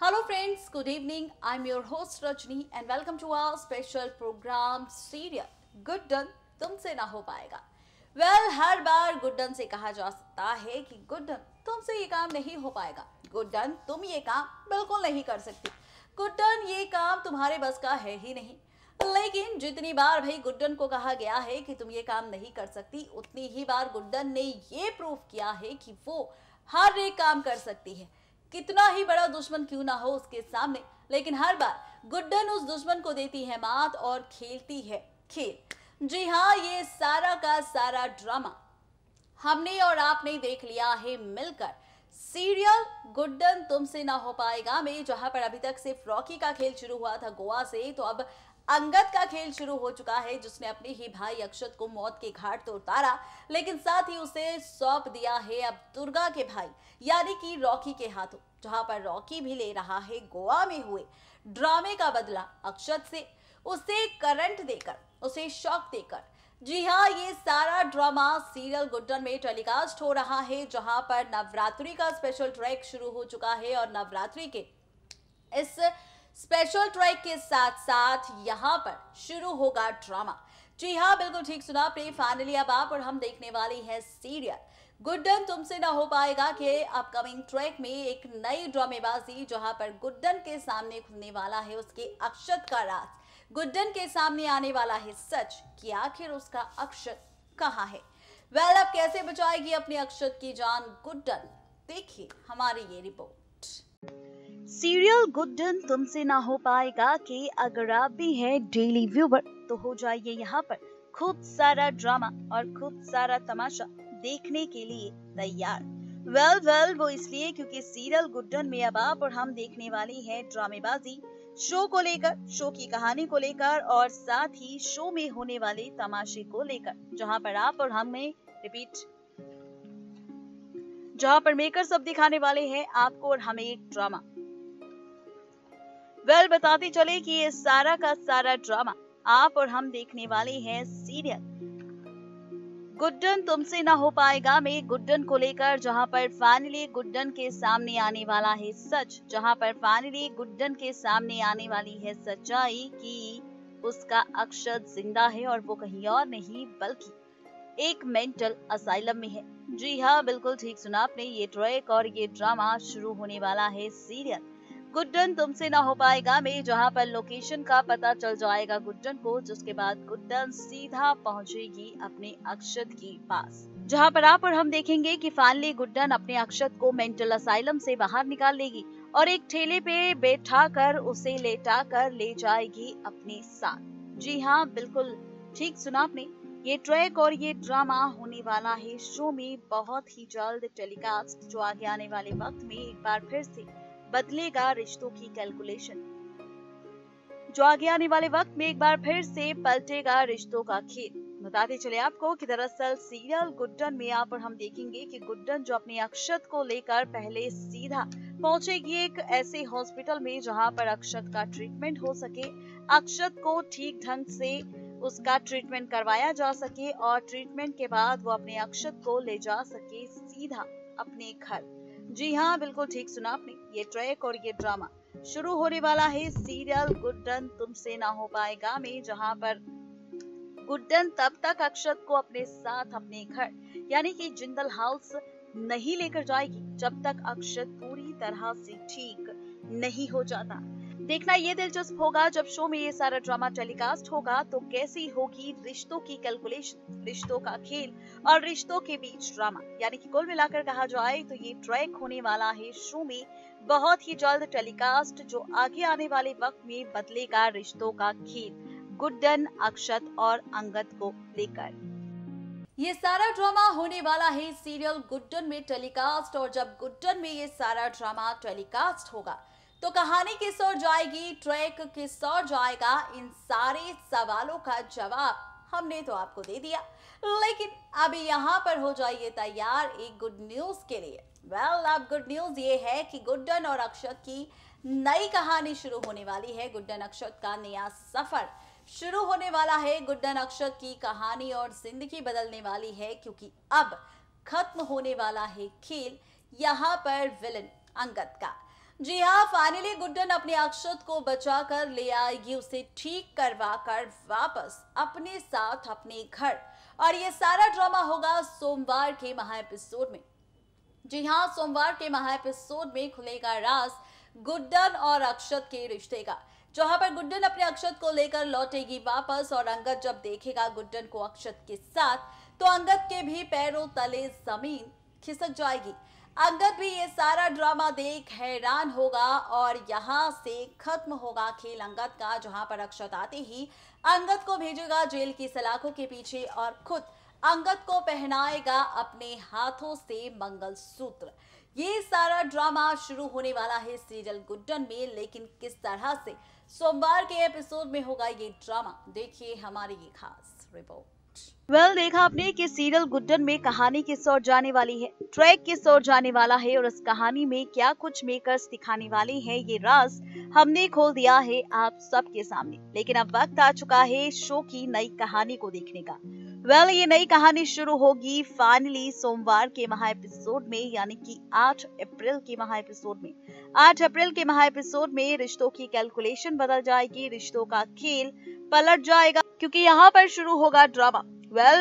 Hello friends, good evening. I'm your host Rajni and welcome to our special program serial Good Done तुमसे ना हो पाएगा। हर बार good done से कहा जा सकता है कि गुड डन तुमसे ये काम नहीं हो पाएगा, गुड डन तुम ये काम बिल्कुल नहीं कर सकती, गुड डन ये काम तुम्हारे बस का है ही नहीं। लेकिन जितनी बार भाई गुड डन को कहा गया है कि तुम ये काम नहीं कर सकती, उतनी ही बार गुड डन ने ये प्रूव किया है कि वो हर एक काम कर सकती है, कितना ही बड़ा दुश्मन क्यों ना हो उसके सामने। लेकिन हर बार गुड्डन उस दुश्मन को देती है मात और खेलती है खेल। जी हाँ, ये सारा का सारा ड्रामा हमने और आपने देख लिया है मिलकर सीरियल गुड्डन तुमसे ना हो पाएगा में, जहां पर अभी तक सिर्फ रॉकी का खेल शुरू हुआ था गोवा से, तो अब अंगद का खेल शुरू हो चुका है, जिसने अपने ही भाई अक्षत को मौत के घाट तो उतारा, लेकिन साथ ही उसे सौंप दिया है अब दुर्गा के भाई यानी कि रॉकी के हाथों, जहां पर रॉकी भी ले रहा है गोवा में हुए ड्रामे का बदला अक्षत से, उसे करंट देकर, उसे शॉक देकर। जी हाँ, ये सारा ड्रामा सीरियल गुड्डन में टेलीकास्ट हो रहा है, जहां पर नवरात्रि का स्पेशल ट्रैक शुरू हो चुका है और नवरात्रि के इस स्पेशल ट्रैक के साथ साथ यहाँ पर शुरू होगा ड्रामा। जी हाँ, बिल्कुल ठीक सुना आपने। फाइनली अब आप और हम देखने वाले हैं सीरियल गुड्डन तुमसे ना हो पाएगा के अपकमिंग ट्रैक में एक नई ड्रामेबाजी, जहां पर गुड्डन के सामने खुलने वाला है उसके अक्षत का राज, गुड्डन के सामने आने वाला है सच कि आखिर उसका अक्षत कहाँ है। अब कैसे बचाएगी अपने अक्षत की जान गुड्डन, देखिए हमारी ये रिपोर्ट। सीरियल गुड्डन तुमसे ना हो पाएगा कि अगर आप भी हैं डेली व्यूवर तो हो जाइए यहाँ पर खूब सारा ड्रामा और खूब सारा तमाशा देखने के लिए तैयार। वो इसलिए क्योंकि सीरियल गुड्डन में अब आप और हम देखने वाली है ड्रामेबाजी शो को लेकर, शो की कहानी को लेकर और साथ ही शो में होने वाले तमाशे को लेकर, जहां पर आप और हम में रिपीट, जहां पर मेकर सब दिखाने वाले हैं आपको और हमें एक ड्रामा। बताते चले कि ये सारा का सारा ड्रामा आप और हम देखने वाले हैं सीरियल गुड्डन तुमसे ना हो पाएगा में गुड्डन को लेकर, जहां पर फाइनली गुड्डन के सामने आने वाला है सच, जहां पर फाइनली गुड्डन के सामने आने वाली है सच्चाई कि उसका अक्षत जिंदा है और वो कहीं और नहीं बल्कि एक मेंटल असाइलम में है। जी हाँ, बिल्कुल ठीक सुना आपने। ये ट्रैक और ये ड्रामा शुरू होने वाला है सीरियल गुड्डन तुमसे ना हो पाएगा में, जहां पर लोकेशन का पता चल जाएगा गुड्डन को, जिसके बाद गुड्डन सीधा पहुंचेगी अपने अक्षत के पास, जहां पर आप और हम देखेंगे कि फाइनली गुड्डन अपने अक्षत को मेंटल असाइलम से बाहर निकाल लेगी और एक ठेले पे बैठा कर उसे लेटा कर ले जाएगी अपने साथ। जी हाँ, बिल्कुल ठीक सुना आपने। ये ट्रैक और ये ड्रामा होने वाला है शो में बहुत ही जल्द टेलीकास्ट, जो आगे आने वाले वक्त में एक बार फिर से बदलेगा रिश्तों की कैलकुलेशन, जो आगे आने वाले वक्त में एक बार फिर से पलटेगा रिश्तों का खेल। बताते चले आपको कि दरअसल सीरियल गुड्डन में आप और हम देखेंगे कि गुड्डन जो अपने अक्षत को लेकर पहले सीधा पहुंचेगी एक ऐसे हॉस्पिटल में जहां पर अक्षत का ट्रीटमेंट हो सके, अक्षत को ठीक ढंग से उसका ट्रीटमेंट करवाया जा सके और ट्रीटमेंट के बाद वो अपने अक्षत को ले जा सके सीधा अपने घर। जी हाँ, बिल्कुल ठीक सुना आपने। ये ट्रैक और ये ड्रामा शुरू होने वाला है सीरियल गुड्डन तुमसे ना हो पाएगा में, जहां पर गुड्डन तब तक अक्षत को अपने साथ अपने घर यानी कि जिंदल हाउस नहीं लेकर जाएगी जब तक अक्षत पूरी तरह से ठीक नहीं हो जाता। देखना ये दिलचस्प होगा जब शो में ये सारा ड्रामा टेलीकास्ट होगा, तो कैसी होगी रिश्तों की कैलकुलेशन, रिश्तों का खेल और रिश्तों के बीच ड्रामा। यानी कि कुल मिलाकर कहा जाए तो ये ट्रैक होने वाला है शो में बहुत ही जल्द टेलीकास्ट, जो आगे आने वाले वक्त में बदलेगा रिश्तों का खेल गुड्डन, अक्षत और अंगद को लेकर। ये सारा ड्रामा होने वाला है सीरियल गुड्डन में टेलीकास्ट, और जब गुड्डन में ये सारा ड्रामा टेलीकास्ट होगा तो कहानी किस ओर जाएगी, ट्रैक किस ओर जाएगा, इन सारे सवालों का जवाब हमने तो आपको दे दिया। लेकिन अभी यहाँ पर हो जाइए तैयार एक गुड न्यूज के लिए। अब गुड न्यूज ये है कि गुड्डन और अक्षत की नई कहानी शुरू होने वाली है। गुड्डन अक्षत का नया सफर शुरू होने वाला है। गुड्डन अक्षत की कहानी और जिंदगी बदलने वाली है, क्योंकि अब खत्म होने वाला है खेल यहाँ पर विलन अंगद का। जी हाँ, फाइनली गुड्डन अपने अक्षत को बचाकर ले आएगी, उसे ठीक करवा कर वापस अपने साथ अपने घर। और ये सारा ड्रामा होगा सोमवार के महा एपिसोड में। जी हाँ, सोमवार के महा एपिसोड में खुलेगा राज गुड्डन और अक्षत के रिश्ते का, जहां पर गुड्डन अपने अक्षत को लेकर लौटेगी वापस। और अंगद जब देखेगा गुड्डन को अक्षत के साथ, तो अंगद के भी पैरों तले जमीन खिसक जाएगी। अंगद भी ये सारा ड्रामा देख हैरान होगा और यहाँ से खत्म होगा खेल अंगद का, जहां पर अक्षत आते ही अंगद को भेजेगा जेल की सलाखों के पीछे और खुद अंगद को पहनाएगा अपने हाथों से मंगलसूत्र। ये सारा ड्रामा शुरू होने वाला है सीरियल गुड्डन में, लेकिन किस तरह से सोमवार के एपिसोड में होगा ये ड्रामा, देखिए हमारी ये खास रिपोर्ट। देखा आपने कि सीरियल गुड्डन में कहानी किस ओर जाने वाली है, ट्रैक किस ओर जाने वाला है और इस कहानी में क्या कुछ मेकर्स दिखाने वाले हैं, ये राज हमने खोल दिया है आप सबके सामने। लेकिन अब वक्त आ चुका है शो की नई कहानी को देखने का। ये नई कहानी शुरू होगी फाइनली सोमवार के महा एपिसोड में, यानी कि 8 अप्रैल के महा एपिसोड में। 8 अप्रैल के महा एपिसोड में रिश्तों की कैलकुलेशन बदल जाएगी, रिश्तों का खेल पलट जाएगा, क्योंकि यहाँ पर शुरू होगा ड्रामा।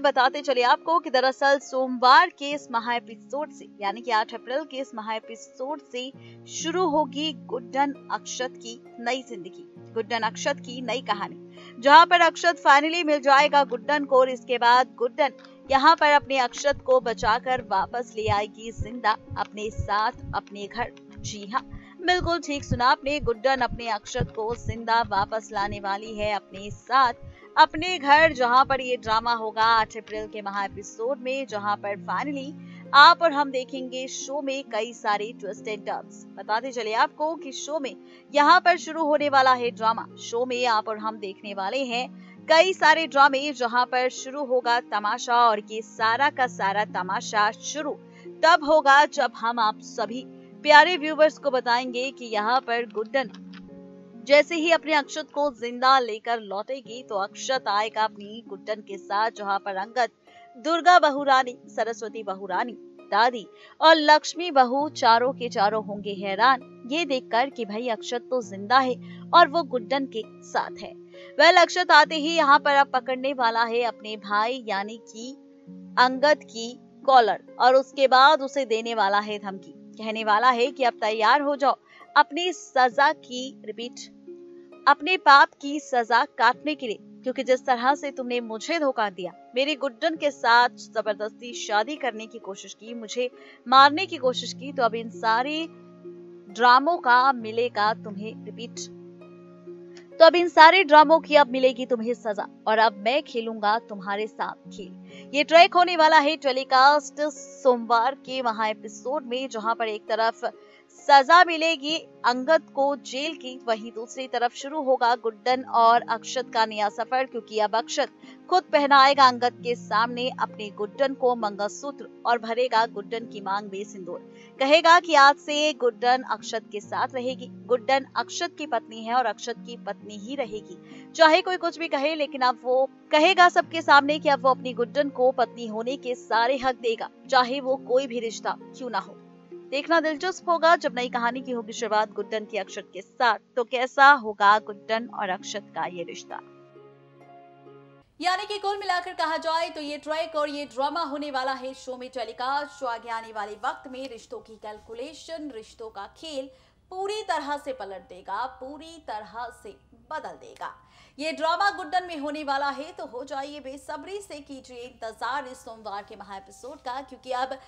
बताते चले आपको कि दरअसल सोमवार के इस महा एपिसोड से, यानी कि 8 अप्रैल के इस महा एपिसोड से शुरू होगी गुड्डन अक्षत की नई जिंदगी, गुड्डन अक्षत की नई कहानी, जहां पर अक्षत फाइनली मिल जाएगा गुड्डन को। और इसके बाद गुड्डन यहाँ पर अपने अक्षत को बचाकर वापस ले आएगी जिंदा अपने साथ अपने घर। जी हाँ, बिल्कुल ठीक सुना आपने, गुड्डन अपने अक्षत को जिंदा वापस लाने वाली है अपने साथ अपने घर, जहां पर ये ड्रामा होगा 8 अप्रैल के महा एपिसोड में, जहां पर फाइनली आप और हम देखेंगे शो में कई सारे ट्विस्ट एंड टर्न्स। बताते चले आपको कि शो में यहाँ पर शुरू होने वाला है ड्रामा। शो में आप और हम देखने वाले हैं कई सारे ड्रामे, जहां पर शुरू होगा तमाशा। और ये सारा का सारा तमाशा शुरू तब होगा जब हम आप सभी प्यारे व्यूवर्स को बताएंगे कि यहाँ पर गुड्डन जैसे ही अपने अक्षत को जिंदा लेकर लौटेगी, तो अक्षत आएगा अपनी गुड्डन के साथ, जहां पर अंगद, दुर्गा बहू रानी, सरस्वती बहू रानी, दादी और लक्ष्मी बहू चारों के चारों होंगे हैरान ये देखकर कि भाई अक्षत तो जिंदा है और वो गुड्डन के साथ है। अक्षत आते ही यहाँ पर अब पकड़ने वाला है अपने भाई यानी कि अंगद की कॉलर, और उसके बाद उसे देने वाला है धमकी, कहने वाला है कि अब तैयार हो जाओ अपनी सजा की अपने पाप की सजा काटने के लिए, क्योंकि जिस तरह से तुमने मुझे धोखा दिया, मेरी गुड्डन के साथ जबरदस्ती शादी करने की कोशिश की, मुझे मारने की कोशिश की, तो अब इन सारे ड्रामों का मिलेगा तुम्हें तो अब इन सारे ड्रामों की अब मिलेगी तुम्हें सजा, और अब मैं खेलूंगा तुम्हारे साथ खेल। ये ट्रैक होने वाला है टेलीकास्ट सोमवार के महा एपिसोड में, जहां पर एक तरफ सजा मिलेगी अंगद को जेल की, वहीं दूसरी तरफ शुरू होगा गुड्डन और अक्षत का नया सफर, क्योंकि अब अक्षत खुद पहनाएगा अंगद के सामने अपने गुड्डन को मंगलसूत्र और भरेगा गुड्डन की मांग में सिंदूर। कहेगा कि आज से गुड्डन अक्षत के साथ रहेगी, गुड्डन अक्षत की पत्नी है और अक्षत की पत्नी ही रहेगी, चाहे कोई कुछ भी कहे। लेकिन अब वो कहेगा सबके सामने कि अब वो अपनी गुड्डन को पत्नी होने के सारे हक देगा, चाहे वो कोई भी रिश्ता क्यों ना हो। देखना दिलचस्प होगा जब नई कहानी की होगी शुरुआत गुड्डन की अक्षत के साथ, तो कैसा होगा गुड्डन और अक्षत का ये रिश्ता। यानी कि कुल मिलाकर कहा जाए तो ये ट्रैक और ये ड्रामा होने वाला है शो में टेलीकास्ट। शो आगे आने वाले वक्त में रिश्तों की कैलकुलेशन, रिश्तों का खेल पूरी तरह से पलट देगा, पूरी तरह से बदल देगा। ये ड्रामा गुड्डन में होने वाला है, तो हो जाइए बेसब्री से कीजिए इंतजार इस सोमवार के महा एपिसोड का, क्योंकि अब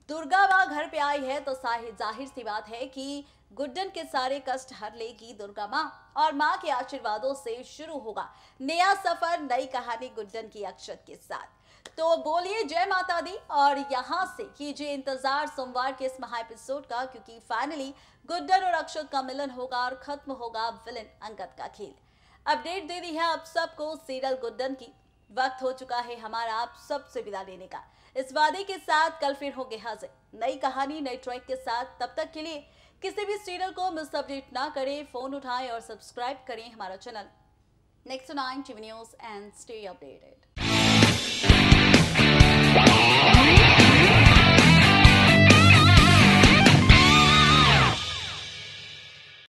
दुर्गा माँ घर पे आई है तो जाहिर सी बात है कि गुड्डन के सारे कष्ट हर लेगी दुर्गा माँ, और माँ के आशीर्वादों से शुरू होगा नया सफर, नई कहानी गुड्डन की अक्षत के साथ। तो बोलिए जय माता दी, और यहाँ से कीजिए इंतजार सोमवार के इस महा एपिसोड का, क्योंकि फाइनली गुड्डन और अक्षत का मिलन होगा और खत्म होगा विलन अंगद का खेल। अपडेट दे दी है आप सबको सीरियल गुड्डन की। वक्त हो चुका है हमारा आप सबसे विदा लेने का। इस वादे के साथ कल फिर होंगे हाजिर नई कहानी, नई ट्रैक के साथ। तब तक के लिए किसी भी सीरियल को मिस अपडेट ना करें, फोन उठाएं और सब्सक्राइब करें हमारा channel next 9 TV news and stay updated.